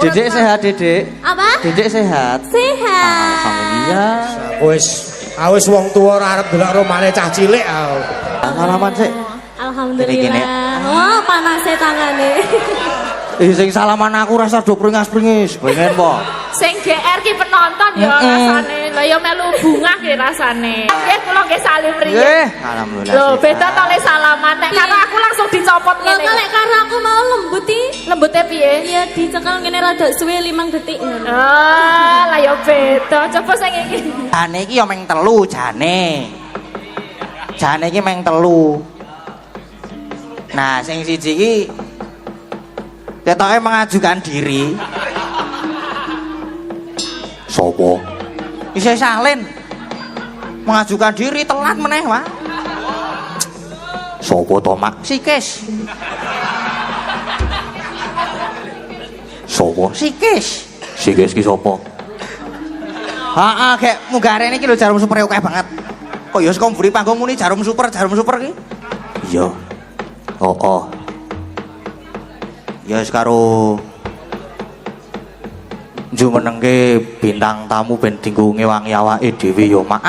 Dedek sehat, Dedek. Apa? Dedek sehat. Sehat. Alhamdulillah. Wis wong tuwa ora arep delok romane cah cilik. Salaman sik. Alhamdulillah. Gini. Oh, panasnya tangane. Sing salaman aku rasa do pringis-pringis. Pengen po. Sing GR ki penonton ya rasane. Lah ya melu bungah ki rasane. Nggih kula nggih salim riyin. Nggih, alhamdulillah. Lho, beda to le salaman. Nek karo aku langsung dicopot Lho, ngene. kalau karo aku mau lembut iki. Lembute piye? Iya, dicekel ngene rada suwe 5 detik ngono. Ah, lah ya beda. Coba sing iki. Jane iki ya meng telu jane. Jane iki meng telu. Nah, sing siji iki ketoke mengajukan diri. Sopo? Isih salin. Mengajukan diri telat meneh, Pak. Sopo to, Mak? Sikis. Sopo? Sikis. Sikis ki sopo? Heeh, gek munggah rene iki lho jarum super akeh banget. Kok ya saka mburi panggung muni jarum super ki? Iya. Oh. Ya wis karo jumenengke bintang tamu ben dinggo ngewangi awake dhewe ya, Mak.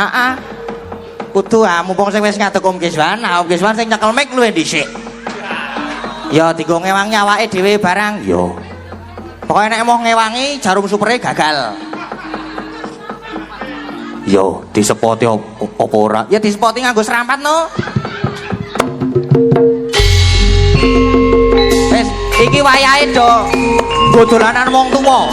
Kudu mumpung sing wis ngadeg Om Kiswan, Om Kiswan sing nyekel mic luwih dhisik. Ya dinggo ngewangi awake dhewe barang, ya. Pokoke nek mau ngewangi jarum supere gagal. Yo, disepoti apa ora? Ya disepoti nganggo serampat no. Wis, iki wayahe do. Nggo dolanan wong tuwa.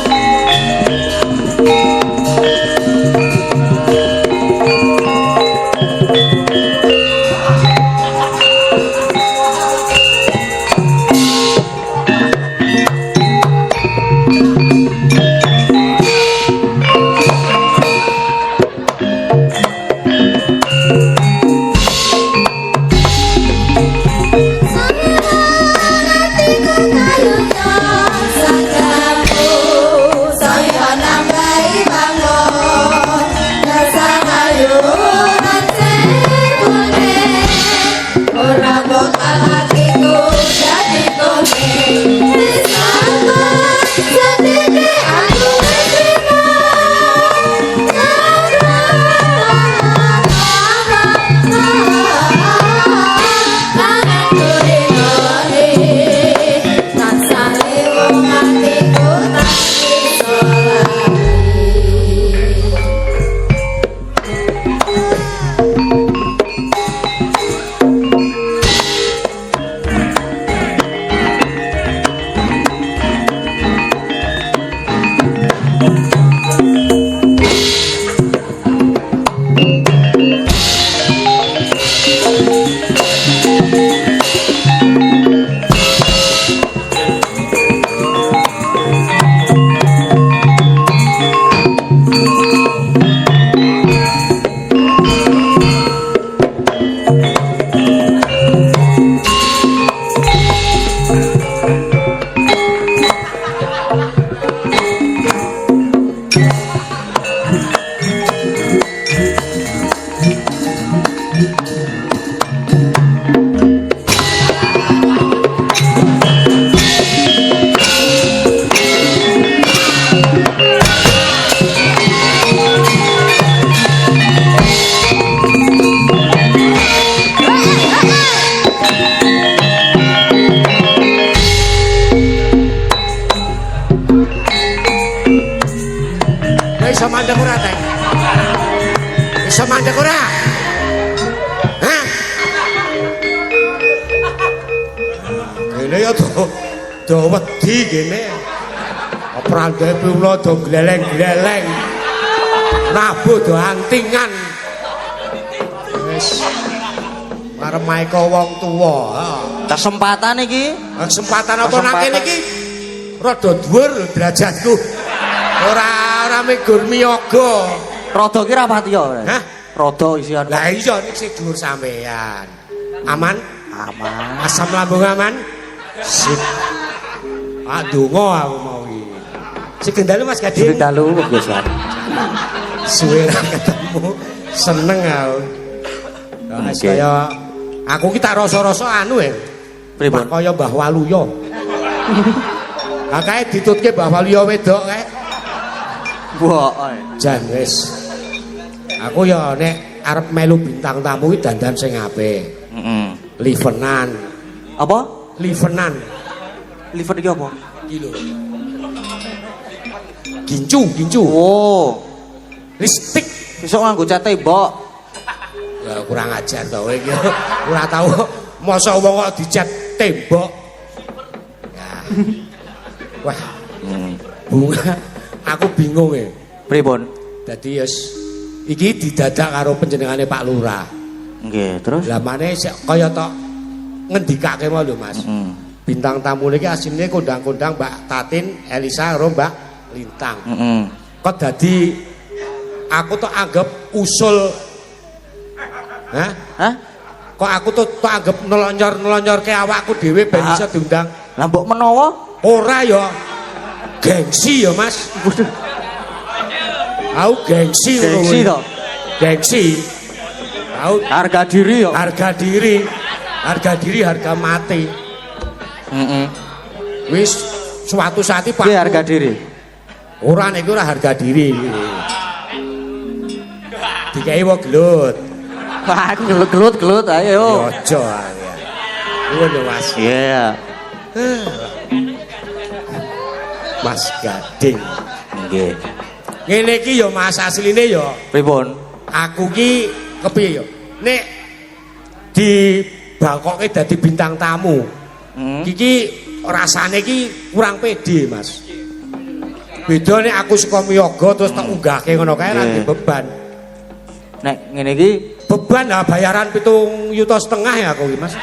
Iso mandek ora, Teh? Iso mandek ora? Hah? Kene ya do wedi kene. Prandhe kula do gleleng-gleleng. Nabuh do antingan. Wis arep maeka wong tuwa. Kesempatan iki. Kesempatan apa nang kene iki? Rada dhuwur derajatku. Ora megur miyaga. Rada ki rapati ya. Hah? Rada isian. Lah iya nek sing dhuwur sampean. Aman? Aman. Asam lambung aman? Sip. Donga aku mau iki. Sing dalu Mas Gading. Sing dalu wis wae. Suwe ra ketemu. Seneng aku. Lah kaya aku ki tak rasa-rasa anu ya. Pripun? Kaya Mbah Waluya. Lah kae ditutke Mbah Waluyo wedok kae. Wah. Jan wis. Aku ya nek arep melu bintang tamu iki dandan sing apik. Heeh. Livenan. Apa? Livenan. Liver iki apa? Iki lho. Gincu. Oh. Listrik. Besok nganggo cat tembok. Ya kurang ajar to kowe iki. Ora tau masa wong kok dicat tembok. Ya. Wah. Bunga aku bingung ya. Pripun? Dadi yes iki didadak karo panjenengane Pak Lurah. Nggih, terus? Lah maneh kaya tok ngendikake mau lho Mas. Bintang tamu niki asline kondang-kondang Mbak Tatin, Elisa karo Mbak Lintang. Kok dadi aku tok anggap usul. Hah? Kok aku tok anggap nelonyor-nelonyorke awakku dhewe ben iso diundang. Lah mbok menawa Ora ya. Gengsi ya, Mas. Aku gengsi ngono. gengsi to. Gengsi. Aku Harga diri yo. harga diri. Harga diri, harga mati. Wis suatu saat iki Pak. Piye harga diri? Ora nek ora harga diri. Dikai wong gelut. Wah, gelut-gelut ayo. Ojo. Ngono Mas. Iya. Mas Gading. Nggih. Ngene iki ya Mas asline ya. Pripun? Aku ki kepiye ya? Nek dibakoke dadi bintang tamu. Iki rasane ki kurang pede, Mas. Beda nek aku saka miyaga terus tak unggahke ngono kae ra di beban. Nek ngene iki Beban lah bayaran 7,5 juta ya aku ki, Mas.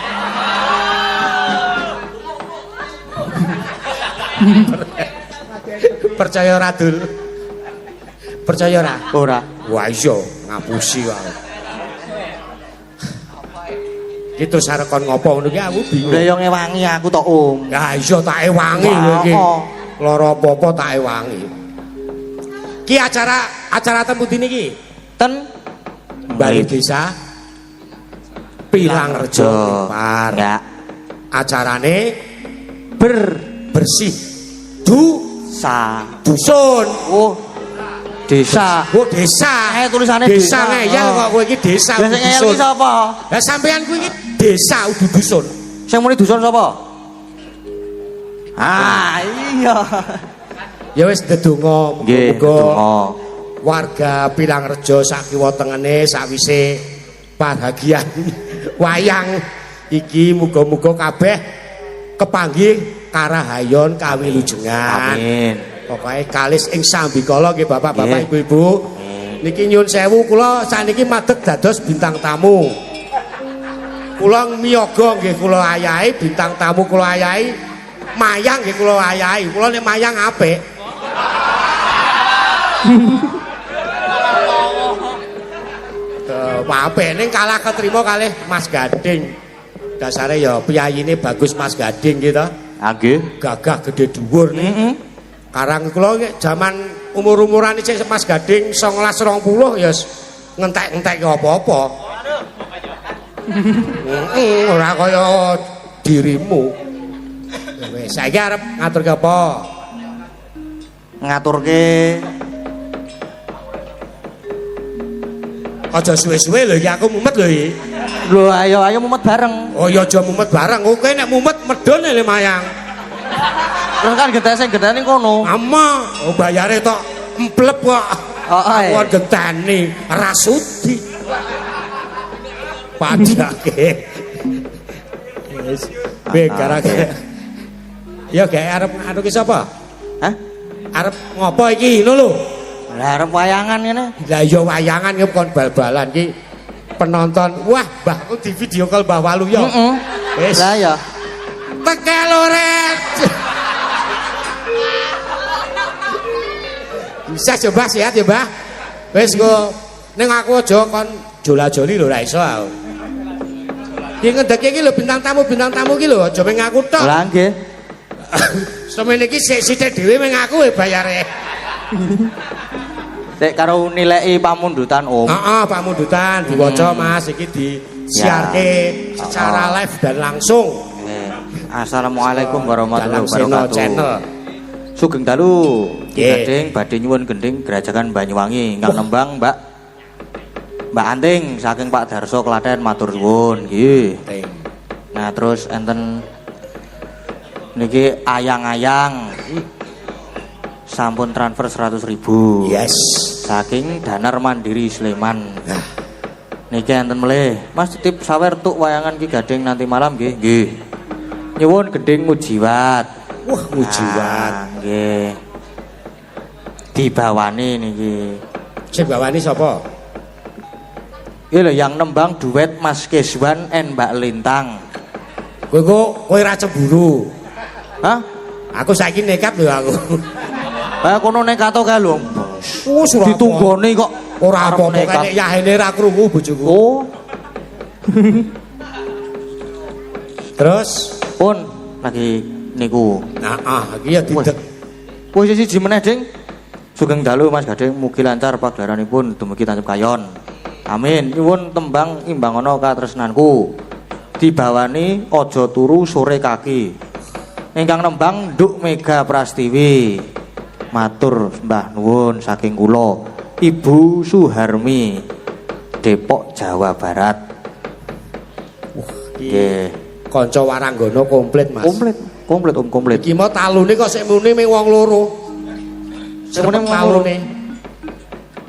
Percaya ora Dul? Percaya ora? ora. Wah iya, ngapusi wae. Gitu sarekon ngopo ngono ki aku bingung. Lah yo ngewangi aku tok, Om. Ya iya tak ewangi lho iki. Lara apa-apa tak ewangi. Ki acara temu dini ki. Ten Bali Desa Pilangrejo Par. Ya. Acarane bersih dusun. Oh. Desa. Oh desa. Tulisane desa desa. ngeyel kok kowe iki desa Lah sing ngeyel dusun. iki sapa? Lah sampean kuwi iki desa udu dusun. Sing muni dusun sapa? Ah, iya. Ya wis ndedonga Nggih, muga warga Pilangrejo sak kiwa tengene sakwise bahagian wayang iki muga-muga kabeh kepanggih karahayon kawilujengan. Amin. Pokoke kalis ing sambikala nggih Bapak-bapak Ibu-ibu. Niki nyuwun sewu kula saniki madeg dados bintang tamu. Kula miyaga nggih kula ayahi bintang tamu kula ayahi. Mayang nggih kula ayahi. Kula nek mayang apik. Apik ning kalah ketrima kalih Mas Gading. Dasare ya piyayine bagus Mas Gading gitu. Nggih. Gagah gede dhuwur nih. Karang kula jaman umur-umuran isih Mas Gading 19-20 ya ngentek-entek apa-apa. Ora kaya dirimu. Wis saiki arep ngaturke apa? Ngaturke Aja suwe-suwe lho iki aku mumet lho iki. lho ayo mumet bareng. Oh ya aja mumet bareng. Kowe nek mumet medhon le mayang. Terus kan gentese genteni kono. Ama, oh bayare tok emplep kok. Heeh. Kon genteni rasudi. Pajake. Wis gara-gara. Ya gawe arep anu ki sapa? Hah? Arep ngopo iki ngono lho. Lah arep wayangan ngene. Lah ya wayangan ki kon bal-balan ki penonton. Wah, mbahku di video call Mbah Waluyo. Heeh. Wis. Lah ya. Tekel oret. Bisa coba sehat ya, Mbah. Wis kok ning aku aja kon jola-joli lho ra iso aku. Ki ngedeke iki lho bintang tamu ki lho aja meng aku tok. Lah nggih. Semene iki sik-sik dhewe meng aku bayare. Sik karo nilai pamundutan Om. Heeh, pamundutan diwaca Mas iki disiarke secara live dan langsung. Assalamualaikum warahmatullahi dalam Seno wabarakatuh. Channel. Sugeng dalu. Nggih. Gading badhe nyuwun gending Gerajakan Banyuwangi ingkang nembang Mbak Anting saking Pak Darso Klaten matur suwun nggih. Nah terus enten niki ayang-ayang sampun transfer 100.000. Yes. Saking Danar Mandiri Sleman. Nah, Niki enten melih. Mas titip sawer tuk wayangan ki gading nanti malam nggih. Nggih. Nyuwun gending mujiwat. wah mujiwat. Nah, nggih. Dibawani niki. Sing bawani sapa? Iki lho yang nembang duet Mas Keswan and Mbak Lintang. Kowe ra cemburu. Hah? Aku saiki nekat lho aku. Kayak kono nekat to kae lho. Oh, surat Ditunggoni kok. ora Arep apa-apa nekat. nek yahene ra krungu bojoku. Oh, Terus pun lagi niku. nah iki ya didek. Posisi siji meneh, Ding. Sugeng dalu Mas Gading mugi lancar pagelaranipun dumugi tancep kayon. Amin. Nyuwun tembang imbangana katresnanku. Dibawani aja turu sore kaki. Ingkang nembang Nduk Mega Prastiwi. Matur Mbah nuwun saking kula Ibu Suharmi Depok Jawa Barat. Nggih. Kanca waranggana komplit, Mas. Komplit Om komplit. Iki mau talune kok sik muni ming wong loro. Sing muni wong loro. talune.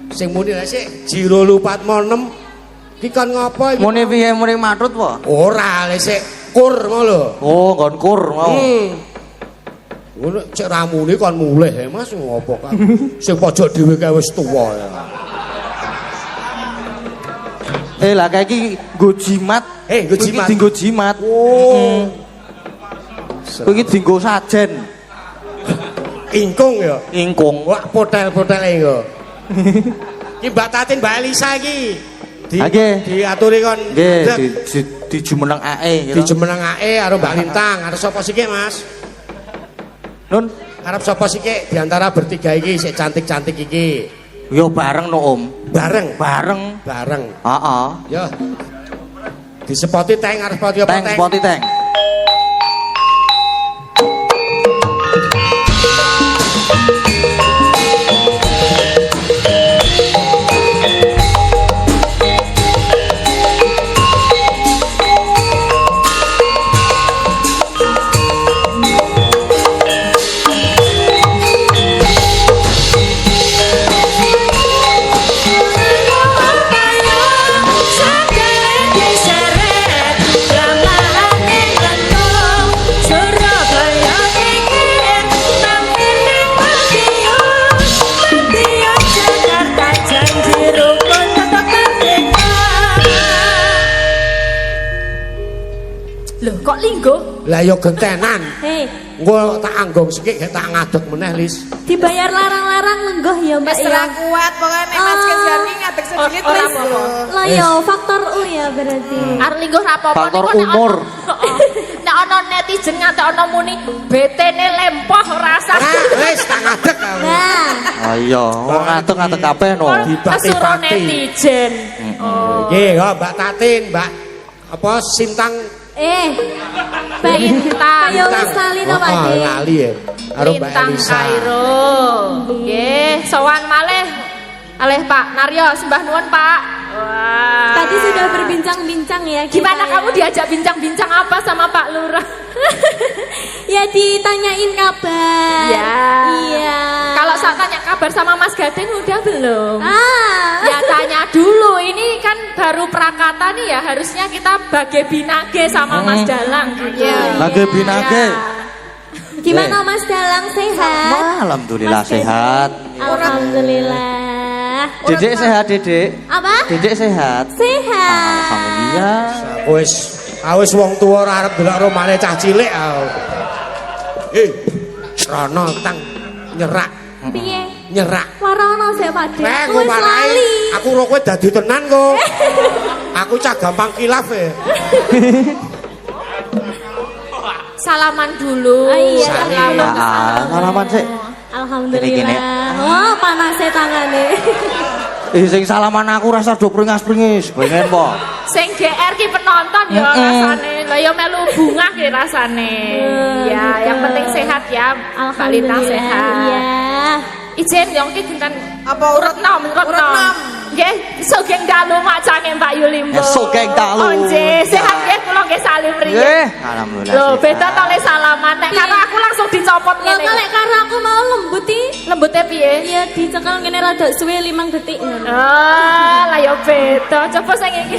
Sing muni lha sik Jiro Lupatmo 6. Iki kon ngopo iki? Muni piye muni matut po? Ora, lha sik kur ngono lho. Oh, nggon kur mau. Ngono cek ramune kon mulih he Mas ngopo kan. Sing pojok dhewe kae wis tuwa ya. Lah kayak iki nggo jimat. Nggo jimat. Iki dienggo jimat. Oh. Kowe iki dienggo sajen. Ingkung ya. Ingkung. Wah, potel-potele engko. Iki Mbak Tatin, Mbak Elisa iki. Diaturi kon. Nggih, dijumeneng ae gitu. Dijumenengake karo Mbak Lintang. Arep sapa sik, Mas? Nun, Arep sapa sik di antara bertiga iki sik cantik-cantik iki? yo bareng no Om. Bareng. Bareng. Heeh. Yo. Disepoti teng arep spoti apa Teng spoti teng. Loh, kok linggo? Lah yo gentenan. Hei, Engko tak anggong sikik gek tak ngadeg meneh, Lis. dibayar larang-larang lenggoh ya Mbak Wis ya. ra kuat pokoknya nek Mas Keswan iki ngadeg sedikit Ora wis. apa-apa. Lah ya faktor U ya berarti. Arep linggo ra apa-apa. Faktor Niku nek umur. Nek ana netizen nganti ana muni betene lempoh rasa. Nah, wis tak ngadeg aku. Nah, Ayo, wong ngadeg kabeh no. Dipati-pati. Kesuruh netizen. Oh. Nggih, kok Mbak Tatin, Mbak apa Sintang Bintang. Ayo wis lali to Pak De. lali ya. Karo Mbak Lintang Elisa. Kairo. Nggih, sowan malih. Aleh Pak Naryo, sembah nuwun Pak. Wah. Tadi sudah berbincang-bincang ya kita Gimana ya. kamu diajak bincang-bincang apa sama Pak Lurah? Ya ditanyain kabar. Ya. Iya. Kalau saya tanya kabar sama Mas Gading udah belum? Ya Ah. tanya dulu, ini kan baru prakata nih ya, harusnya kita bage binage sama Mas Dalang gitu. Lagi binage. Gimana Mas Dalang sehat? Alhamdulillah Mas Gading? sehat. Alhamdulillah. Dedek sehat, Dedek. Apa? Dedek sehat. Sehat. Alhamdulillah. Wis wong tuwa ora arep delok romane cah cilik. Rono tang nyerak, Piye? nyerak. Warono sik Pak De. Engko Wis marai lali. aku ro kowe dadi tenan kok. Aku cah gampang kilaf ya. Salaman dulu. Ah, iya. Salaman. Salaman sih. Alhamdulillah. Gini. Oh, panasnya tangane. Sing salaman aku rasa do pringis-pringis. Pengen po. Sing GR ki penonton ya rasane lah ya melu bunga ki rasane. Ya, yang penting sehat ya. Mbak Lintang sehat. Iya. Ijen yang ki dinten Apa urut nom. Nggih, sugeng dalu macange Mbak Yulimbo. Ya, sugeng dalu. Oh, nggih, sehat nggih kula nggih salim riyen. Nggih, alhamdulillah. Lho, sehat. beda to le salaman. Nek karo aku langsung dicopot Ya ngene. kalek karo aku mau lembut Lembute piye? Iya dicekel ngene rada suwe 5 detik ngono. Lah ya beda. Coba sing iki.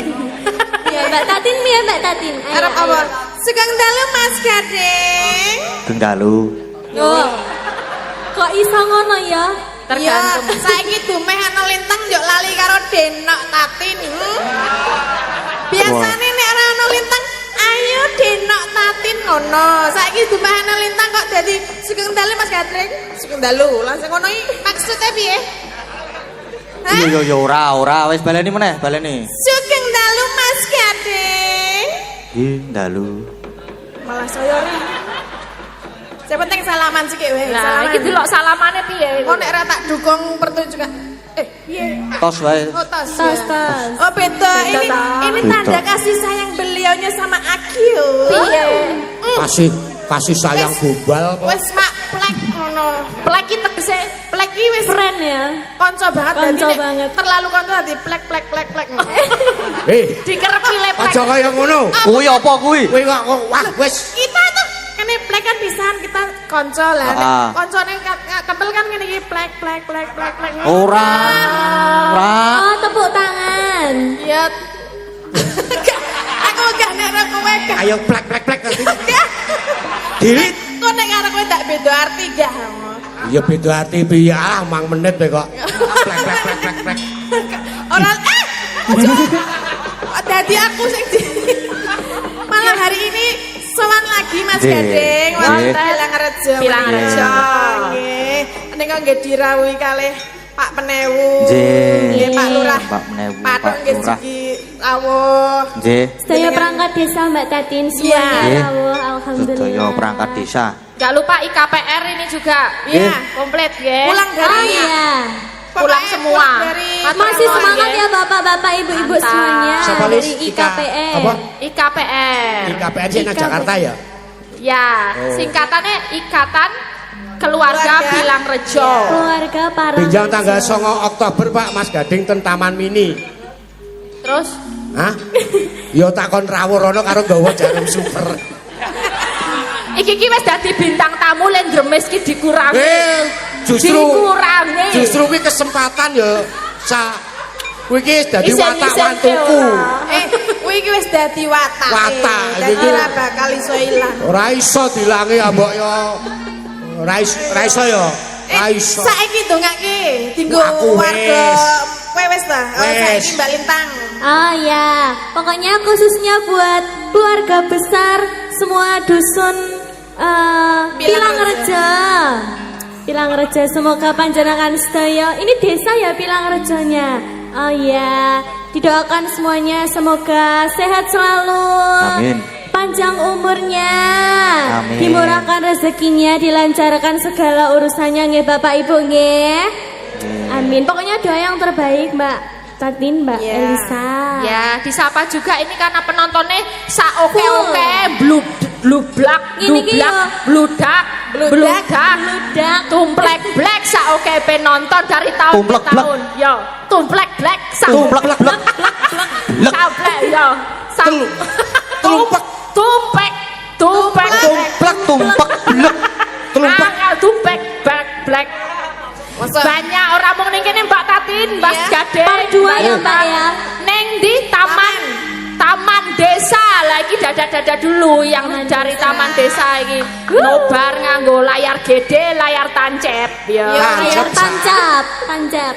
Ya Mbak Tatin piye Mbak Tatin? Ayo, Arep ayo. apa? Sugeng dalu Mas Gading. Sugeng dalu. Yo. Kok iso ngono ya? Ya, Tergantung. saiki dumeh ana lintang yo lali karo Denok Tatin. Biasane nek ora ana lintang, ayo Denok Tatin ngono. Saiki dumeh ana lintang kok dadi sugeng dalu Mas Gading. Sugeng dalu, langsung ngono iki maksudnya piye? Hah? Yo ora wis baleni meneh, baleni. Sugeng dalu Mas Gading. Ih, dalu. Malah saya ri. Saya penting salaman sik wae. Lah iki delok salamane piye? Oh nek ora tak dukung pertunjukan. Piye? Tos wae. Oh tos. Tas ya. tas. Oh beda. Ini Beda. tanda kasih sayang beliaunya sama Akio. Piye? Kasih sayang global kok. Wes mak plek ngono. Plek iki tegese Plek iki wis Friend ya. konco banget Konco dadi nek banget. terlalu konco dadi plek. dikerepi le plek. Aja kaya ngono. Kuwi apa kuwi? Kowe kok wah wis Kita tuh kene plek kan pisan kita konco lah. Nek Ah. koncone kental kan ngene iki plek. Ora. Oh, tepuk tangan. Iya. Aku gak nek karo kowe gak. ayo plek nanti. Gak. Dilit. Kok nek karo kowe tak beda arti gak. Ya beda arti piye ah mang menit kowe kok. Plek. Orang dadi aku sing di malam hari ini sowan lagi Mas Nggih. Gading Nggih. wonten Pilangrejo. Pilangrejo. Nggih. Ning kok nggih dirawuhi kalih Pak Penewu. Nggih. Pak Lurah. Pak Penewu, Patung Pak nggih Lurah. segi rawuh. Nggih. Sedaya perangkat desa Mbak Tatin semuanya Iya. rawuh Sedaya alhamdulillah. perangkat desa. Gak lupa IKPR ini juga. Iya. Komplit ya. Pulang Oh dari iya. Pulang semua. pulang dari Masih semangat ya Bapak-bapak, Ibu-ibu Mantap. semuanya Siapa, Lis? dari Ika- IKPR. apa? IKPR. IKPR sih nang IKPR. Jakarta ya. Ya, singkatannya Ikatan Keluarga Pilang Rejo. Keluarga Parang. Pinjam tanggal 9 Oktober Pak Mas Gading ten Taman Mini. Terus Hah? Yo takon rawuh rono karo gawa jarum super. iki wis dadi bintang tamu len dremes ki dikurangi. Dikurangi. Justru kuwi kesempatan ya kuwi iki dadi Isen-isen watak-wantuku. ya. Kowe iki wis dadi watak. Watak, Dadi iki. ora bakal iso ilang. Ora iso dilangi ambok yo. Ora iso yo. Ora iso. Saiki dongake dinggo Aku warga wis. kowe wis ta? Oh, Wis. saiki Mbak Lintang. Oh ya, pokoknya khususnya buat keluarga besar semua dusun Pilangrejo. Pilangrejo semoga panjenengan sedaya. Ini desa ya Pilangrejonya. Oh ya, didoakan semuanya semoga sehat selalu. Amin. Panjang umurnya. Amin. Dimurahkan rezekinya, dilancarkan segala urusannya nggih Bapak Ibu nggih. Amin. Pokoknya doa yang terbaik Mbak Tatin, Mbak Ya. Elisa. Ya, disapa juga ini karena penontonnya saoke-oke, blublak, Ini ki yo. bludak, Bludak. tumplek blek saoke penonton dari tahun ke Tumplek blek. tahun. Yo, tumplek blek, Tumplek blek. saoplek yo. Tumpek. Tumpek, tumpek, Tumplek tumpek blek. Tumpek. tumpek, blek. Masa Banyak orang mau ning kene Mbak Tatin, Mas Iya. Gading. Part 2 ya Mbak ya. Neng di taman desa lagi dada dulu yang dari taman desa iki. Nobar nganggo layar gede, layar tancep ya. Iya. Layar tancap. Angel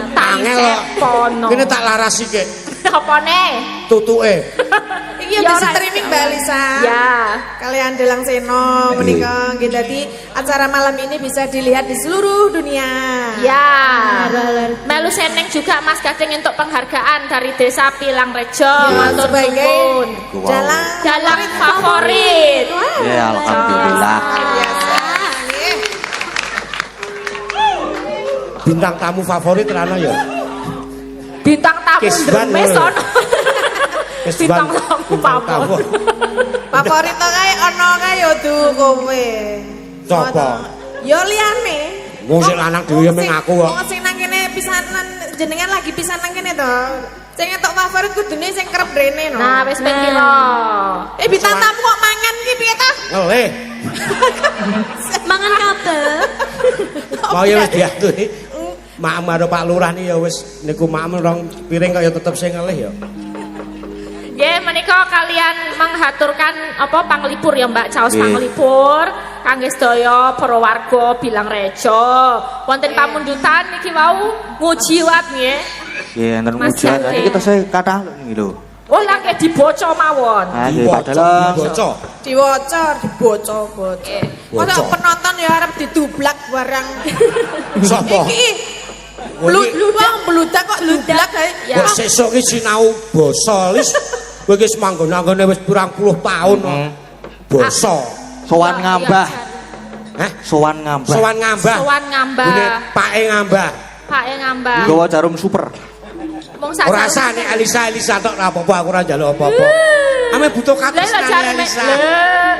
Tancep kono. kok. Kene tak larasi ke Apa nih? tutuke. iki Ya, bisa ora streaming iso. Mbak Lisa. Ya. Kalian Delang Seno menika nggih dadi acara malam ini bisa dilihat di seluruh dunia. Ya. Melu seneng juga Mas Gading untuk penghargaan dari Desa Pilangrejo. Matur sebagai nuwun. Wow. Dalang favorit. Ya alhamdulillah. biasa. Nggih. Bintang tamu favorit rano ya. Bintang tamu Kisban Dremes lho. ono. Bintang tamu pamor. Favorit kae ana kae ya du kowe. Sopo? Ya liyane. Wong sing lanang dhewe meng aku kok. Wong sing nang kene pisanan jenengan lagi pisan nang kene to. Sing entuk favorit kudune sing kerep rene no. Nah, wis ping pira? Bintang tamu kok mangan ki piye ta? Ngelih. Mangan kabel. Mau ya wis diaturi. Maem karo Pak Lurah ni ya wis niku maem rong piring kok ya tetep sing ngelih ya. Nggih, menika kalian menghaturkan apa panglipur ya Mbak, caos panglipur kangge sedaya para warga Bilang Rejo. Wonten pamundutan niki wau mujiwat nggih. Nggih, enten Mas ujian. Jati. Iki kita saya kathah niki lho. Oh, lagi dibaca mawon. Ah, nggih Pak Dalam. Bocor. Diwoco, diboco. Masa penonton ya arep didublak barang. Sapa? Iki bludak kok bludak kae. Kok sesuk iki sinau basa wis kowe iki manggon-anggone wis pirang puluh taun kok. Basa. Sowan ngambah. Hah? Sowan ngambah. Sowan ngambah. Sowan ngambah. Bune pake ngambah. Pake ngambah. Gawa jarum super. Mung sak Ora sane Elisa tok ora apa-apa aku ora njaluk apa-apa. Ame butuh Lah katresnan jarum Elisa.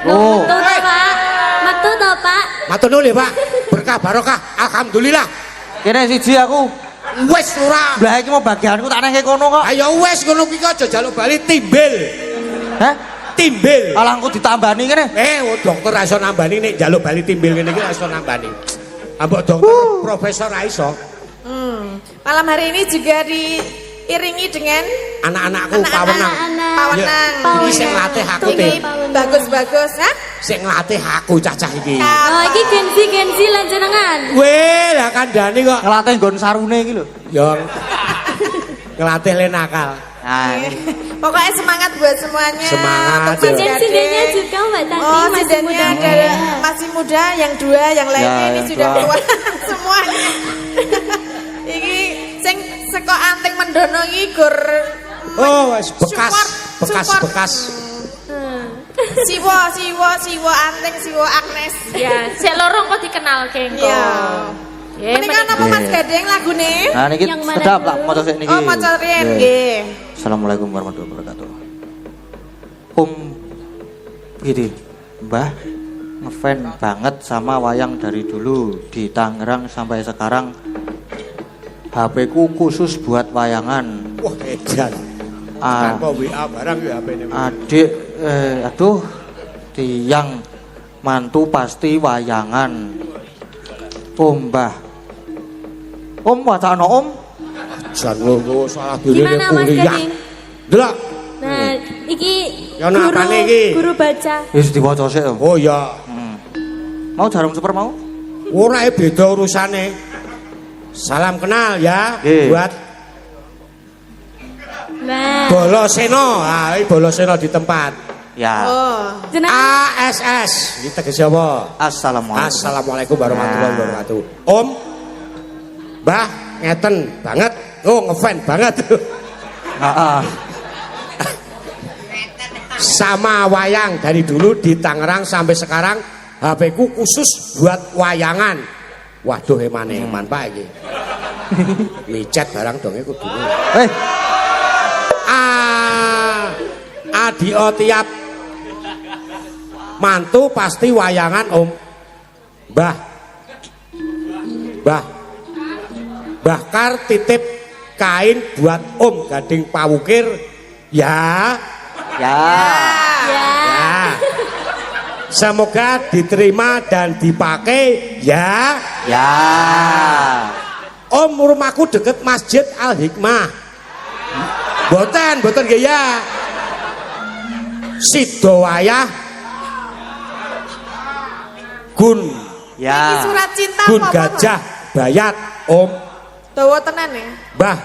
Oh. Metu to, Pak. Metu to, Pak. Matur nuwun ya, Pak. Berkah barokah. Alhamdulillah. Kene siji aku. Wis ora. Lah iki mau bagianku tak nehke kono kok. Ayo wis ngono kuwi aja njaluk bali timbel. Hah? Timbel. Alah engko ditambani kene. Dokter ra iso nambani nek njaluk bali timbel ngene iki ra iso nambani. Ambek dokter profesor ra iso. Malam hari ini juga diiringi dengan Anak-anakku pawenang. pawenang. Iki sing latih aku Ini teh. bagus-bagus, ha? Sing latih aku cacah iki. Oh, iki gensi lan jenengan. Weh, lah kandhane kok Ngelatih nggon sarune iki lho. ya ngelatih le nakal. Nah, Pokoknya semangat buat semuanya. Semangat, Untuk Mas ya. Sindennya Gading. juga Mbak Tati Oh, masih sindennya muda. ada masih muda, yang dua, yang lainnya Ya, ini yang sudah dua. tua semuanya. Iki sing seko anting mendono iki gur Oh, wis bekas, support. bekas. Siwo anting, siwo Agnes. Ya, sik loro kok dikenalke engko. Iya. Nggih, Ini kan apa Mas Gading lagune? nah niki Yang mana sedap dulu? lah maca sik niki. Oh, maca riyen Nggih. nggih. Assalamualaikum warahmatullahi wabarakatuh. Gini, Mbah ngefan banget sama wayang dari dulu di Tangerang sampai sekarang. HP ku khusus buat wayangan. Wah, edan. Ah, Tanpa WA barang ya HP-ne. adik, aduh, tiang mantu pasti wayangan. Mbah. Wacana Om. Jan lho salah dhewe Gimana Mas kuliah. Gading? Delok. Nah, iki Ya, ana apane iki? guru baca. Wis diwaca sik. Om. Oh ya, Mau jarum super mau? ora beda urusane. Salam kenal ya Nggih. buat Nah, Boloseno. Ah, iki Boloseno di tempat. Ya. Oh. jenengan ASS. Iki tegese apa? Assalamualaikum. Assalamualaikum warahmatullahi wabarakatuh. Om, Mbah, ngeten banget. Oh, ngefan banget. Heeh. Sama wayang dari dulu di Tangerang sampai sekarang HP ku khusus buat wayangan. Waduh eman Pak iki. Micet barang dong iku kudu. Adio tiap mantu pasti wayangan Om. Bahkar titip kain buat Om Gading Pawukir ya. Ya. ya. Ya. Semoga diterima dan dipakai ya. Ya. Om, rumahku deket Masjid Al Hikmah. Boten nggih ya. Sidowayah Gun Iki Ya. surat cinta Gun apa, Gajah Bayat Om. Dawa tenan ya. Mbah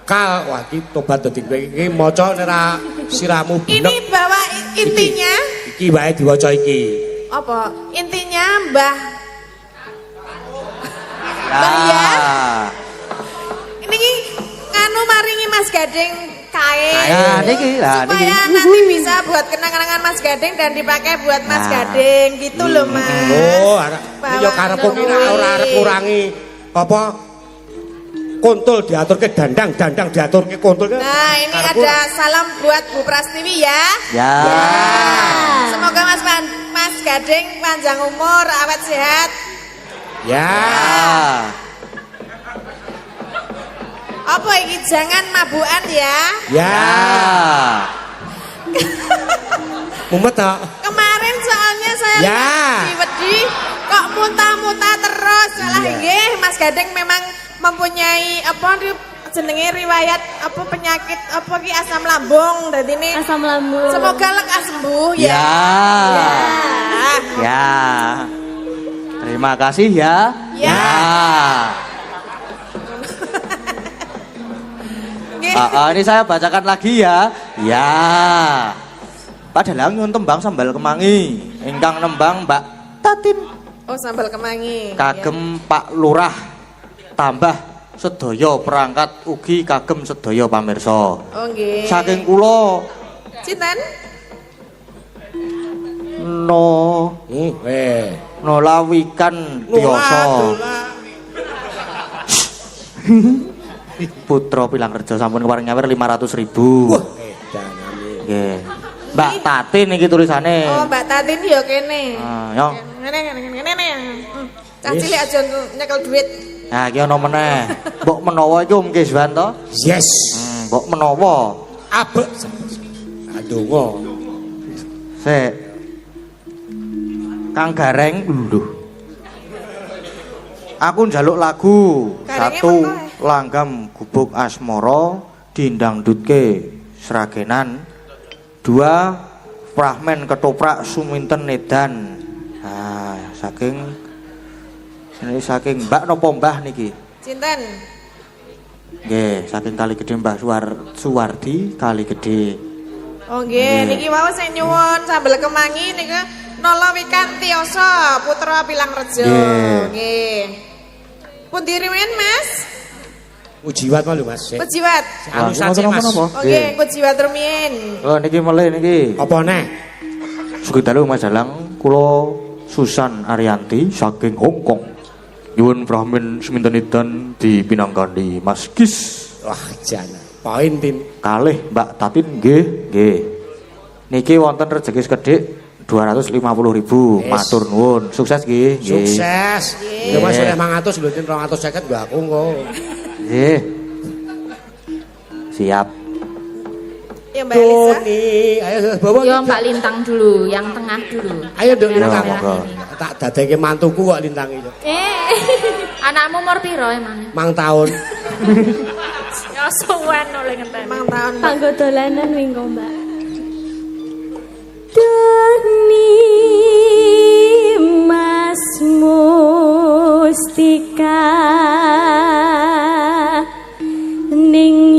Kal, wah iki tobat dadi kowe iki maca nek ra siramu Ini benek. bahwa intinya Iki wae diwaca iki. apa? Intinya Mbah Ya. ini nganu maringi Mas Gading kain. Ya, niki lah niki. Supaya nanti bisa buat kenang-kenangan Mas Gading dan dipakai buat Mas Nah. Gading gitu loh Mas. Oh, ini yo karepku ki ora arep ngurangi apa kontol diaturke dandang, dandang diaturke kontol. Nah, ini ada salam buat Bu Prastiwi ya. Ya. Semoga Mas Gading panjang umur, awet sehat. Ya. Apa iki jangan mabukan ya. Ya. Mumet tak? Kemarin soalnya saya Ya. di wedi kok muntah-muntah terus. Salah nggih, Mas Gading memang mempunyai apa jenenge riwayat apa penyakit apa ki asam lambung. Dadi ini Asam lambung. semoga lekas sembuh ya. Ya. Ya. Terima kasih ya. Ya. Nggih. Ini saya bacakan lagi ya. Ya. Padahal nyun tembang sambal kemangi. Ingkang nembang Mbak Tatin. Oh, sambal kemangi. Kagem Pak Lurah. Tambah sedaya perangkat ugi kagem sedaya pamirsa. Oh nggih. Saking kula Cinten? no nolawikan tiasa. Putra Pilangrejo sampun keparing nyawer 500.000. Nggih. Mbak Tatin iki tulisane. Oh, Mbak Tatin ya kene. Yo. Ngene. Cah cilik aja nyekel duit. Nah, iki ana meneh. Mbok menawa iki Om Kiswan to? Yes. Mbok menawa. Abek. Adonga. Sik. Kang Gareng lho. Aku njaluk lagu Garenge satu mengko, langgam gubuk asmara dindangdutke sragenan. Dua fragmen ketoprak suminten edan. Nah, saking Mbak napa Mbah niki? Cinten? Nggih, saking Kali Gedhe Mbah Suwardi Kali Gedhe. Oh nggih, niki wau sing nyuwun sambel kemangi niku Nolawikan Tioso putra Pilangrejo. Nggih. Pundi riwen Mas? Ujiwat malu Mas. Pejiwat. Alusan sih Mas. Oh nggih, pejiwat rumiyin. Oh niki melih niki. Apa neh? Sugih dalu Mas Dalang, kula Susan Ariyanti saking Hong Kong. Nyuwun Brahmin seminten edan dipinanggani Mas Gis. Wah, jana. Poin Tin. Kalih Mbak Tatin nggih, nggih. Niki wonten rejeki sekedhik 250.000. Yes. Matur nuwun. Sukses nggih. Nggih. Sukses. Ya Mas oleh 500 lho Tin 250 gak aku engko. Nggih. Siap. Ya Mbak Elisa. Toni, ayo bawa. Yo Mbak Lintang dulu, yang tengah dulu. Ayo dong Ya, Lintang. monggo. Tak dadekke mantuku kok Lintang iki. Anakmu umur piro emang? Mang tahun. Ya suwen oleh ngenteni. Mang tahun. Kanggo dolanan minggu Mbak. Doni Mas Mustika ning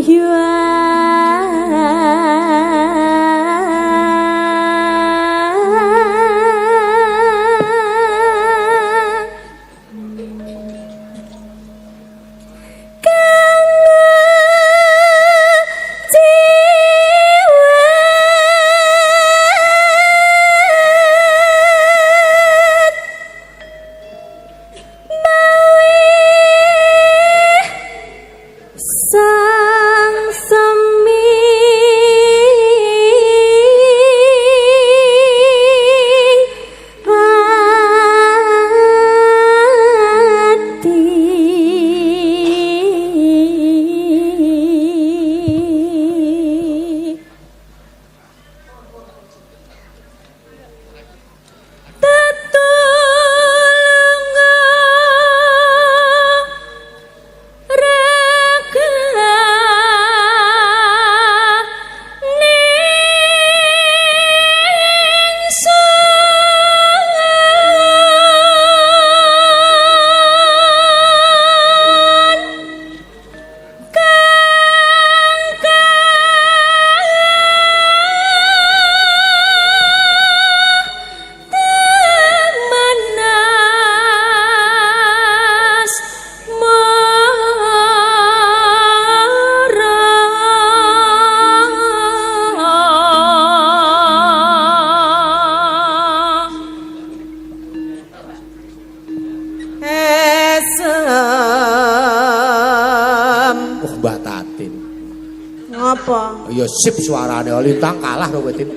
Apa? Ya sip suarane Lintang kalah to kowe, Tin.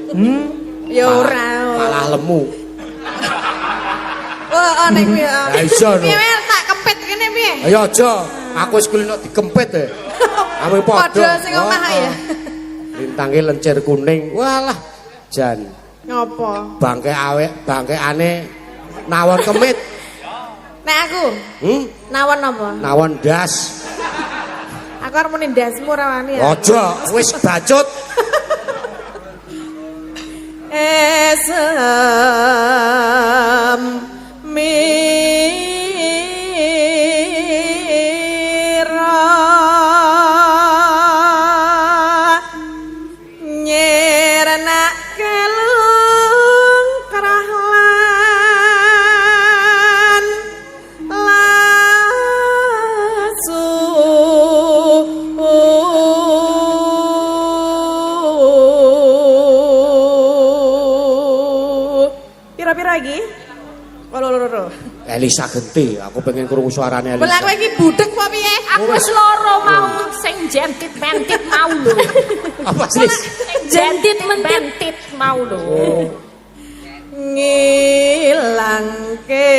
Ya ora. Kalah lemu. Oh, nek piye? Lah iso no. Piye tak kempit kene piye? Ayo aja, aku wis kulino dikempit e. Ame padha. Padha sing omah ya. Lintange lencir kuning. Walah, jan. Ngopo? Bangke awek, bangkeane nawon kemit. Nek aku, nawon apa? Nawon das. Aku arep muni ndasmu ora wani ya. Aja, wis bacut. Esem mira nyernak kelung krahlan lasu pira-pira lagi? Loro. Elisa Genti, aku pengen krungu suarane Elisa. Lah kowe iki budek apa piye? Aku wis loro mau sing jentit-mentit mau lho. Apa sih? Jentit-mentit mau lho. Ngilangke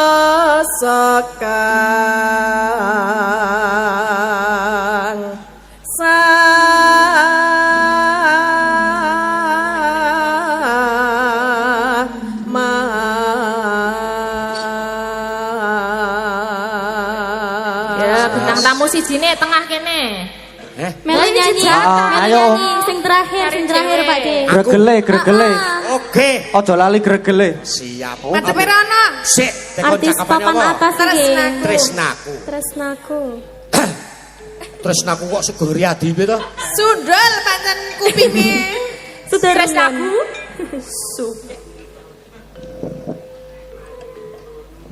rasa kang Ya, bintang tamu sijine tengah kene. Melu nyanyi, ayo. sing terakhir Pak De. Gregele. Oke. Aja lali gregele. Siap. Ngadepe rono. Sik, tekon Artis cakapane papan apa? atas iki. Tresnaku. Tresnaku. Tresnaku kok Sugeng Riyadi piye to? Sundul pancen kupinge. Sudah Tresnaku.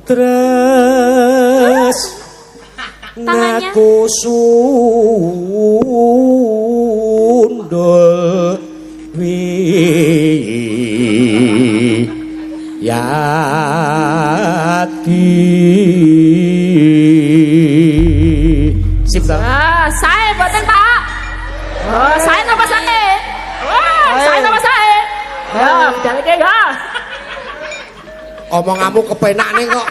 Tres Tangannya. naku sundul yati. Sip ta? Sae boten Pak. Oh, sae napa sae? Wah, sae napa sae? Ya, daleke ya. Omonganmu kepenak nih kok.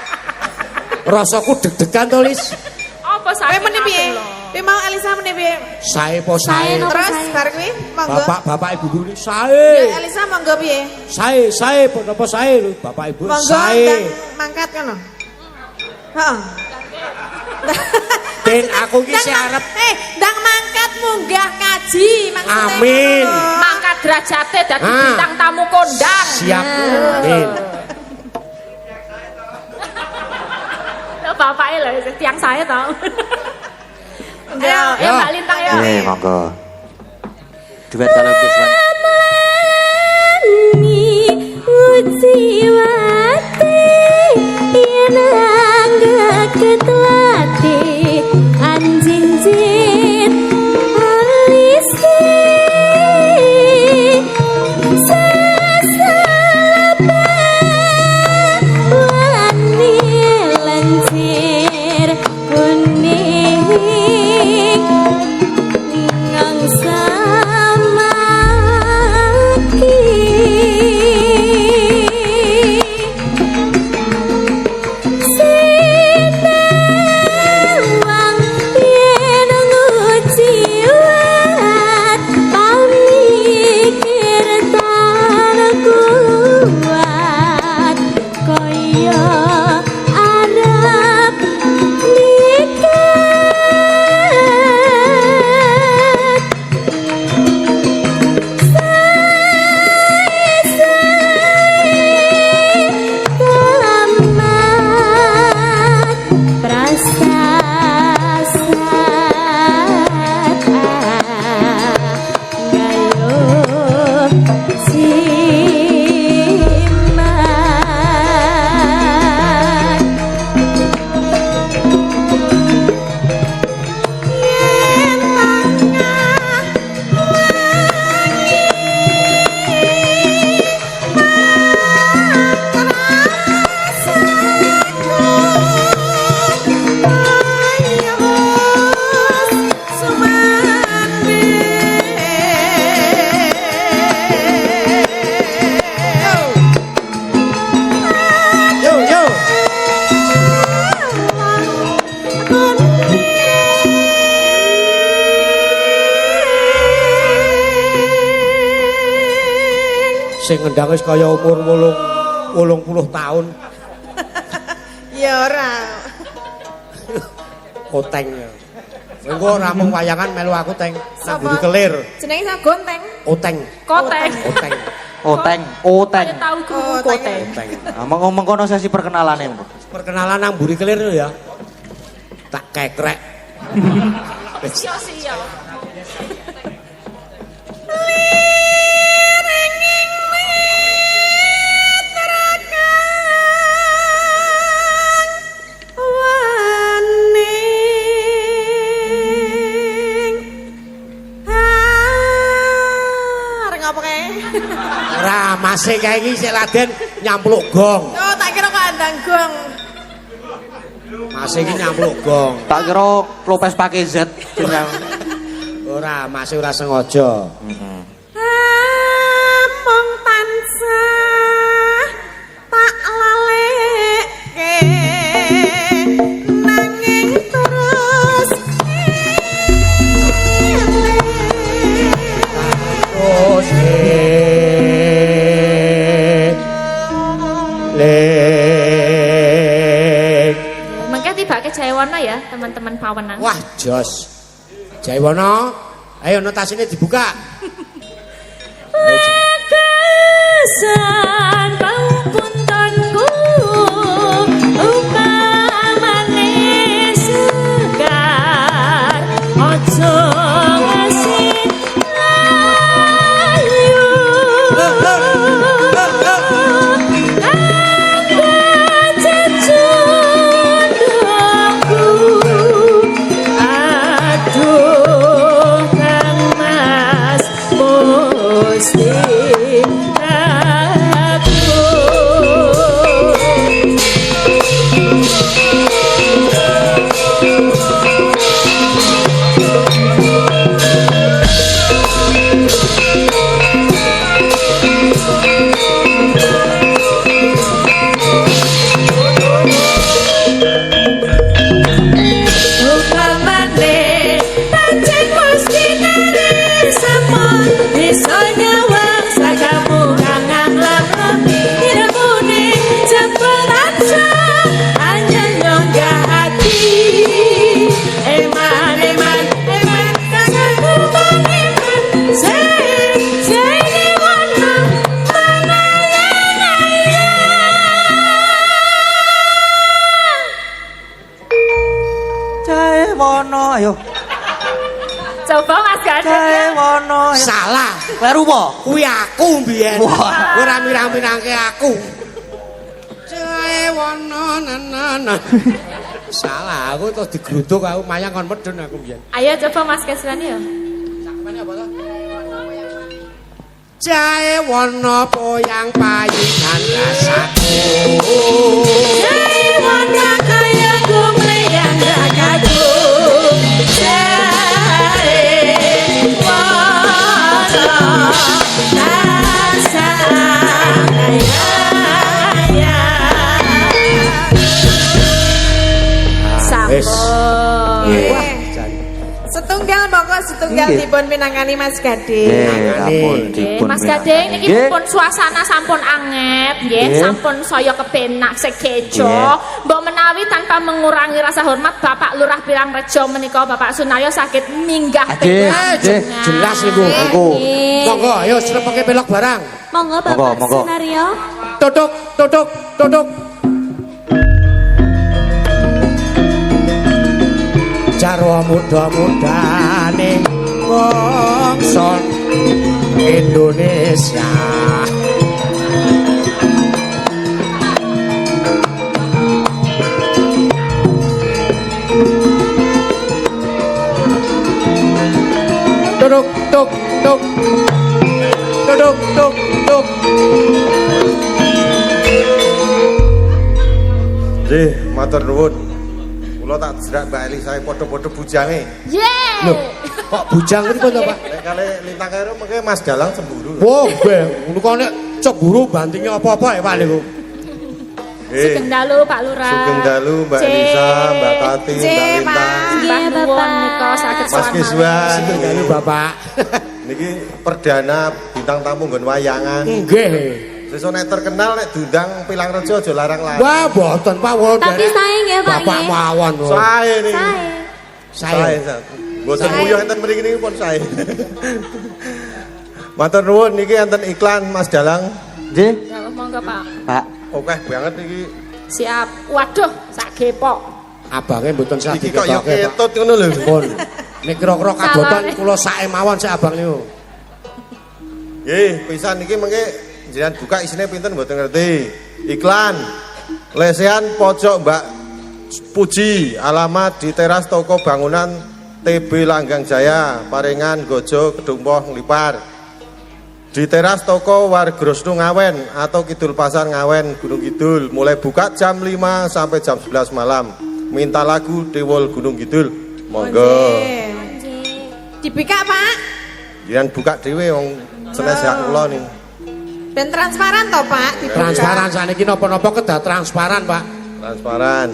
Rasaku deg-degan to, Lis. Apa sae? Kowe meni piye? Piye mau Elisa meni piye? Sae po sae. Sae no. Terus bar kuwi monggo. Bapak ibu guru Ya, sae. Elisa monggo piye? Sae apa sae lho, Bapak Ibu Monggo sae. ndang mangkat kono. Heeh. Den aku ki sing arep ndang mangkat munggah kaji maksudnya. Amin. ngono. Mangkat derajate dadi Ah. bintang tamu kondang. Siap, Den. Ya bapake lho tiang saya tau. Ayo, Ya. Mbak Lintang ya. Monggo. Duet kalau Kiswan. Ujiwati yen angga ketlati anjing-jin alisi sasaba wani lancir kuning nang samaki Sing ngendang wis kaya umur 80 tahun. Ya ora. Koteng. Engko rampung wayangan melu aku teng nang Buri Kelir. Jenenge sapa Gonteng? Oteng. Koteng. Oteng. Oteng. Saya tahu krungu koteng. Oteng. Nah, mengkono sesi perkenalane. Perkenalan nang Buri Kelir lho ya. Tak kekrek. Sia-sia. Ora masih kae iki sik laden nyampluk gong. Oh, tak kira kok andang gong. Masih iki nyampluk gong. Tak kira Lopez pakai Z. Ora, masih ora sengaja. Mong tansah tak lalekke nanging terus Terus Mengke tiba ke Jayawana ya, teman-teman Pawenan. Wah, jos. Jaiwono, ayo notasine dibuka. Kesan pangpuntonku upamane segar ojo ngasih layu angga cecundungku aduh Kang Mas mesti Ayo. Coba Mas Gading. Jayawana. Salah. Kleru apa? Kuwi aku mbiyen. Wah. Ora mirang-mirangke aku. Jaiwono nanana. Salah, aku terus digruduk aku mayang kon medun aku mbiyen. Ayo coba Mas Kesrani ya. Sakmene apa to? Jaiwono poyang payikan rasaku. Jaiwana kaya gumleyang ragaku Jaiwana rasa kaya Wis. Wah, setunggal monggo setunggal Nggih. dipun pinangani Mas Gading. Ampun Nggih, dipun. Mas Gading niki Nggih. pun suasana sampun anget nggih, Nggih. sampun saya kepenak sekejo. Nggih. Mbok menawi tanpa mengurangi rasa hormat Bapak Lurah Pirangrejo menika Bapak Sunaryo saged minggah Nggih, panjenengan. nggih. Jelas niku. Niku. Monggo ayo slepeke pelok barang. Monggo Monggo, Bapak monggo. Sunario. Tutuk, tutuk, tutuk. Jarwa muda-mudane bangsa Indonesia. Tutuk, tuk, tuk. Tutuk, tuk, tuk. Nggih, matur nuwun. Kula tak jerak Mbak Eli saya padha-padha bujange. Yeay. Loh, kok bujang niku to, Pak? Nek kali lintang karo mengke Mas Galang cemburu. Wah, ngono kok nek cemburu bandinge apa-apa ya, Pak niku. Nggih. Sugeng dalu Pak Lurah. Sugeng dalu Mbak Cek. Elisa, Mbak Tati, Cek, Mbak Lintang. Pak. Mbah Nggih, nuwun Bapak. nika saged Mas sowan Kiswan. Sugeng dalu, Bapak. Niki perdana bintang tamu nggon wayangan. Nggih. Sesuk nek terkenal nek diundang Pilangrejo aja larang-larang. Wah, mboten Pak wong. Tapi sae nggih Pak Bapak nggih. mawon. Sae niki. Sae. Saya. Mboten muyuh enten mriki niki pun sae. Matur nuwun niki enten iklan Mas Dalang. Nggih, Ya monggo Pak. Pak. Oke banget niki. Siap. Waduh, sak gepok. Abange mboten sak Iki kok yo diketoke, Pak. ketut ngono lho. Pun. Nek kira-kira kabotan Salare. kula sae mawon sik abang niku. Nggih, pisan niki mengke jenengan buka isine pinten mboten ngerti. Iklan. Lesehan pojok Mbak Puji, alamat di teras toko bangunan TB Langgang Jaya, Paringan, Gojo, Kedungpoh, Nglipar. Di teras toko Wargrosnu Ngawen atau Kidul Pasar Ngawen, Gunung Kidul. Mulai buka jam 5 sampai jam 11 malam. Minta lagu Dewol Gunung Kidul. Monggo. Nggih. Dibikak, Pak. Jangan buka dhewe wong senes hak kula nih. Ben transparan toh, Pak? Dibuka. Transparan saniki napa-napa kedah transparan, Pak. Transparan.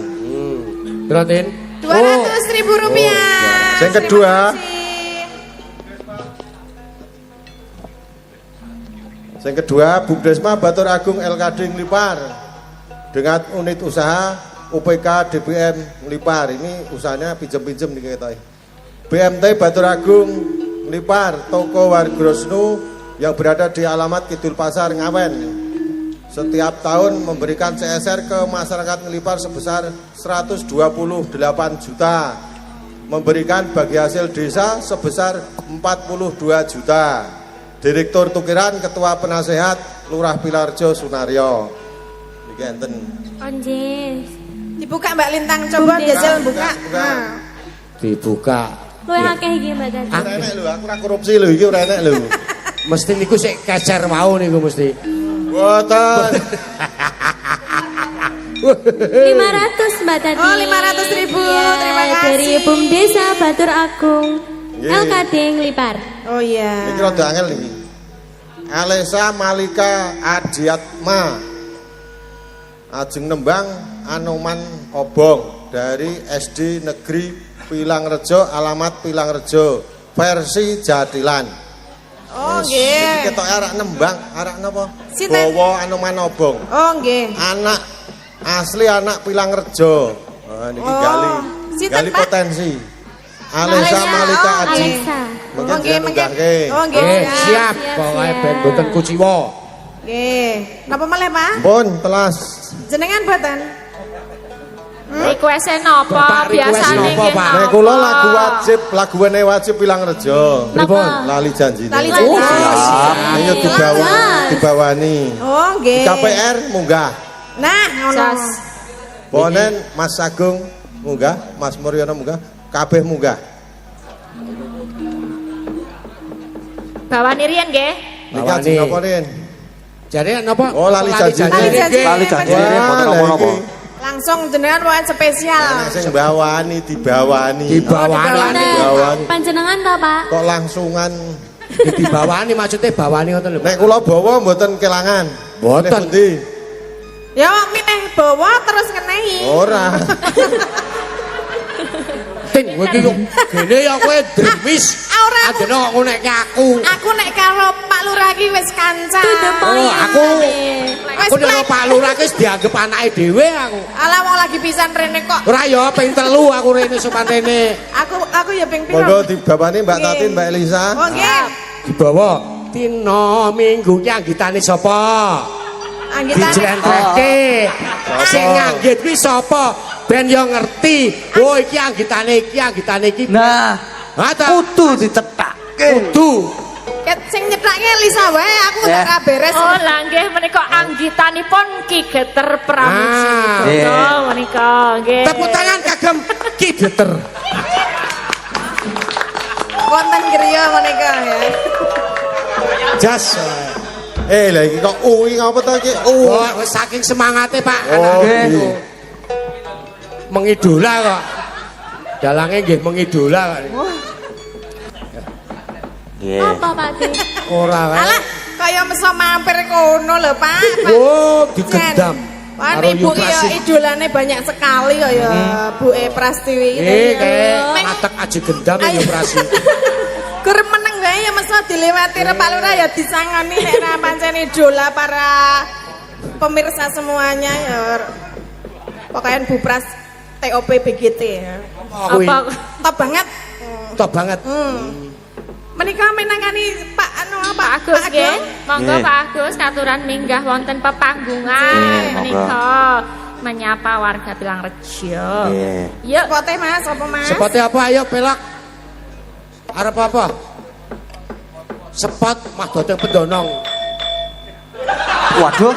Berarti 200.000 rupiah. Yang kedua. Terima kasih. Yang kedua, Bumdesma Batur Agung LKD Nglipar dengan unit usaha UPK DBM Nglipar. Ini usahanya pinjem-pinjem nih kita. BMT Batur Agung Nglipar, toko Wargrosnu yang berada di alamat Kidul Pasar Ngawen. Setiap tahun memberikan CSR ke masyarakat Nglipar sebesar 128 juta. Memberikan bagi hasil desa sebesar 42 juta. Direktur Tukiran, Ketua Penasehat Lurah Pilarjo Sunaryo. Niki enten. Onjes. Dibuka Mbak Lintang, coba Bumdes. Desel buka. Buka. Nah. dibuka. Luwih akeh iki Mbak Tati. Ora enek lho, aku ora korupsi lho, iki ora enek lho. Mesti niku sik kecer mau niku mesti. Boten. 500 Mbak Tati. Oh, 500.000. Terima Iya, kasih. dari Bumdesa Batur Agung. Nggih. LKD Nglipar. Oh iya. Iki rada angel iki. Alesa Malika Adiatma. Ajeng nembang Anoman Obong dari SD Negeri Pilangrejo, alamat Pilangrejo, versi Jatilan. Oh Iki nggih. ketok arek nembang, arek napa? Sinten? Bawa Anoman Obong. Oh nggih. Anak asli anak Pilangrejo. Niki Oh, gali. sinten, Gali Pak? potensi. Alesa Alesa, Malika oh, Aji. Alesa. Mungkin Oh, nggih, jenengan mungkin. unggahke. Oh nggih. Siap, siap, pokoke siap. ben boten kuciwa. Nggih. Napa malih, Pak? Pun telas. Jenengan boten? Request napa Bapak request biasane napa, nggih Pak? napa? Nek kula lagu wajib, lagune wajib Pilangrejo. Pripun? Lali janjine. Lali Oh, janji. siap. Ayo dibawani. Oh Di nggih. KPR munggah. Nah, ngono. Jas. Ponen Mas Agung munggah, Mas Muryono munggah, kabeh munggah. Bawani riyen nggih. Niki Bawani. ajeng napa Rin? Jadi napa? Oh, lali janji. Lali janji. Lali janji Wah, ini mboten lah napa-napa. iki. Langsung jenengan wae spesial. Nek sing bawani dibawani. Dibawani. Dibawani. Panjenengan to, Pak? Kok langsungan. Dibawani maksudnya bawani ngoten lho. Nek kula bawa mboten kelangan. Mboten. Milih pundi? Ya milih bawa terus ngenehi. Ora. Tin, kowe iki kok gene ya kowe dremis. Ora, aku- Adene kok ngonekke aku. Aku nek karo Pak Lurah iki wis kanca. To the point. Oh, aku- Wis Aku nek plek. Pak Lurah ki wis dianggep anake dhewe aku. Alah wong lagi pisan rene kok. Ora ya ping 3 aku rene sopan rene. Aku ya ping piro. Monggo dibawani Mbak Nggih. Tatin, Mbak Elisa. Oh nggih. Dibawa Tino minggu ki anggitane sapa? Anggitane. Dijlentrehke. Sing nganggit kuwi sapa? Ben yo ngerti. Oh iki anggitane iki. Nah, Ha ta? kudu dicetak. Kudu. Ket sing nyetaknya Lisa wae, aku Ya. ora beres. Oh lah nggih menika anggitanipun Ki Geter Pramuji. Ah. Oh menika nggih. Tepuk tangan kagem Ki Geter. Wonten griya menika ya. Jas. Lah iki kok uwi ngapa to iki? Oh, wis saking semangate Pak. Oh, Anake iya. mengidola kok. Dalange nggih mengidola kok. Nggih. Apa, Pak Ti? Ora wae. Alah, kaya meso mampir kono lho, Pak. Oh, digendam. Wah, Karo ibu Yu ya Prasi. idolane banyak sekali kaya Bu E Prastiwi. Kayak matek aja gendam ya operasi. Gur meneng wae ya meso iso dilewati Pak Lurah ya disangoni nek ra pancen idola para pemirsa semuanya ya. Pokoknya Bupras TOP BGT ya. Apa? Top banget. Top banget. Menika menangani Pak Pak Agus nggih. Monggo Pak Agus katuran minggah wonten pepanggungan menika menyapa warga Bilangrejo. Yuk, Spote Mas, apa Mas? Spotnya apa? Ayo pelak. Arep apa? Spot Mas Dodeng Pendonong. Waduh.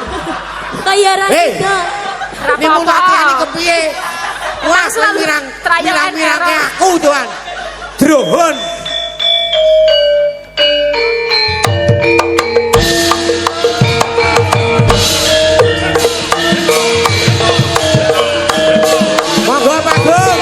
Kaya ra Hei. sida. Ini mau latihan kepiye? Wah, mirang ke aku tuan. Drohon. Monggo Pak Gung.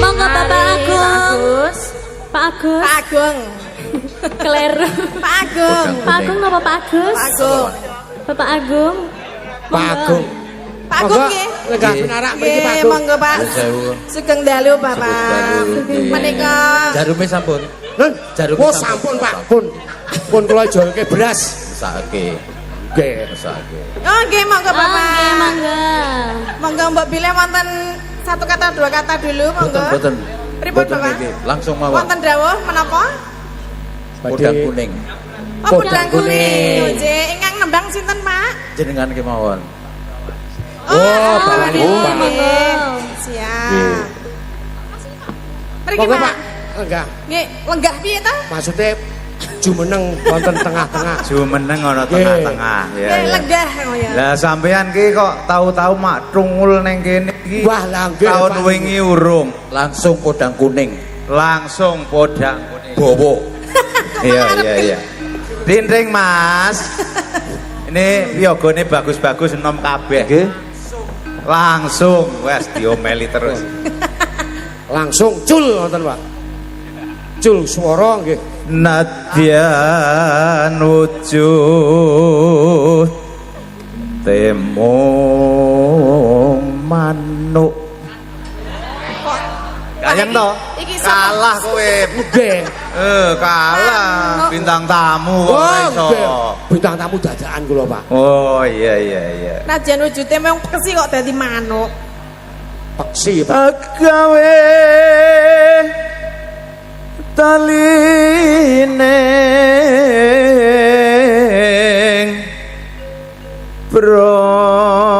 Monggo Bapak Agung. Pak Agus. Pak Agung. Kleru. Pak Agung. Pak Agung napa Pak Agus? Pak Agung. Bapak Agung. Pak Agung. Pak Agung nggih. Legah penarak mriki Pak Nggih, Agung. monggo Pak. Sugeng dalu Bapak. Menika Jarume sampun. Nun, Jarum oh sampun Pak, pun kula jolke beras. Mesake, Nggih. mesake. Oh nggih monggo Oh, nggih, Bapak. monggo. Monggo Mbok Bile wonten satu kata dua kata dulu monggo. Boten. Pripun Boten Bapak? niki, langsung mawon. Wonten dawuh menapa? Podang kuning. Oh Podang podang kuning. kuning. Nggih, ingkang nembang sinten Pak? Jenengan kemawon. Oh, bawani Pak. Nggih. Siap. Mriki Monggo Pak. Pak. Enggak, Nggih, lenggah piye ta? maksudnya jumeneng wonten tengah-tengah. Jumeneng ana Nggih. tengah-tengah. Nggih, lenggah ngono ya. Lah sampean ki kok tahu-tahu mak trungul ning kene iki. Wah, lah nggih, Tahun Pak. wingi urung, langsung podang kuning. Langsung podang kuning. Bowo. Iya, iya, iya. Dinding Mas. Ini piagone bagus-bagus enom kabeh. Nggih. Langsung wes diomeli terus. Langsung cul wonten Pak. Cul swara nggih. Nadyan wujud temung manuk. Kayang to? Iki Kalah kowe. Nggih. Kalah bintang tamu kok ora Wah, iso. nggih. Bintang tamu dadakan kula Pak. Oh iya iya iya. Najan wujude mung kesi kok dadi manuk. Peksi Pak. Agawe taline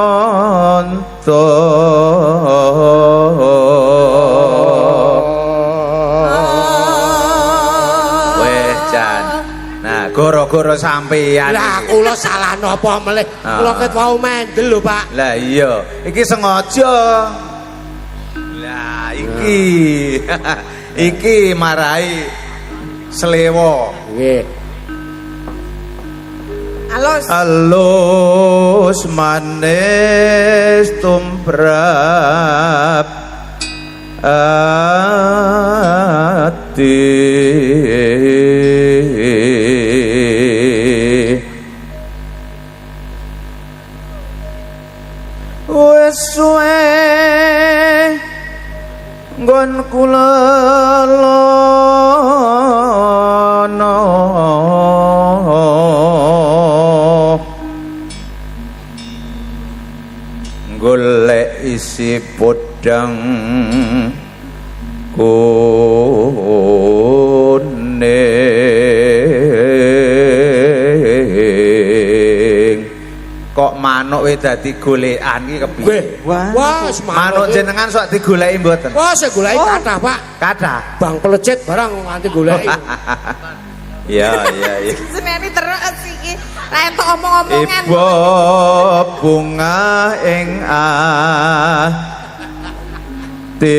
pronto weh Jan. Nah, goro-goro sampeyan. Lah iki. kula salah napa melih? Kula ket wau mendel lho Pak. Lah iya, iki sengaja. Lah iki. Iki marai slewo. Nggih. Alus. Alus manis tumrap ati wis suwe nggon kula lono golek isi podang kuning kok manuk wis dadi golekan iki kepiye Nggih. Wah, manuk jenengan sok digoleki mboten Wah, saya goleki kathah Pak. kathah Bang pelecit barang nganti goleki. iya iya iya Seneni terus iki. Ra entuk omong-omongan. ibu bunga ing teko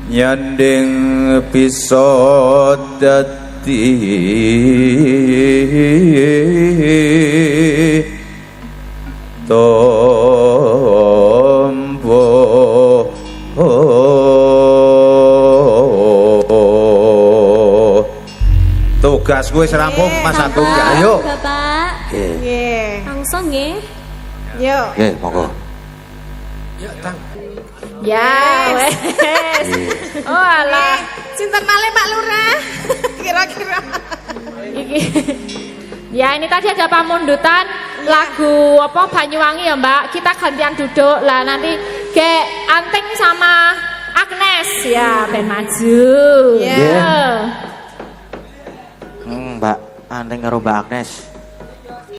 nyanding bisa dadi tombo tugas gue serampung Mas Agung ya ayo Bapak. Nggih. Langsung nggih. Yo. Nggih, monggo. Ya, Tang. Ya, wes. Oh alah. Sinten malih Pak Lurah? Kira-kira. Iki. Ya ini tadi ada pamundutan lagu apa Banyuwangi ya Mbak. Kita gantian duduk lah nanti ke Anting sama Agnes ya ben maju. Ya. Mbak Anting karo Mbak Agnes.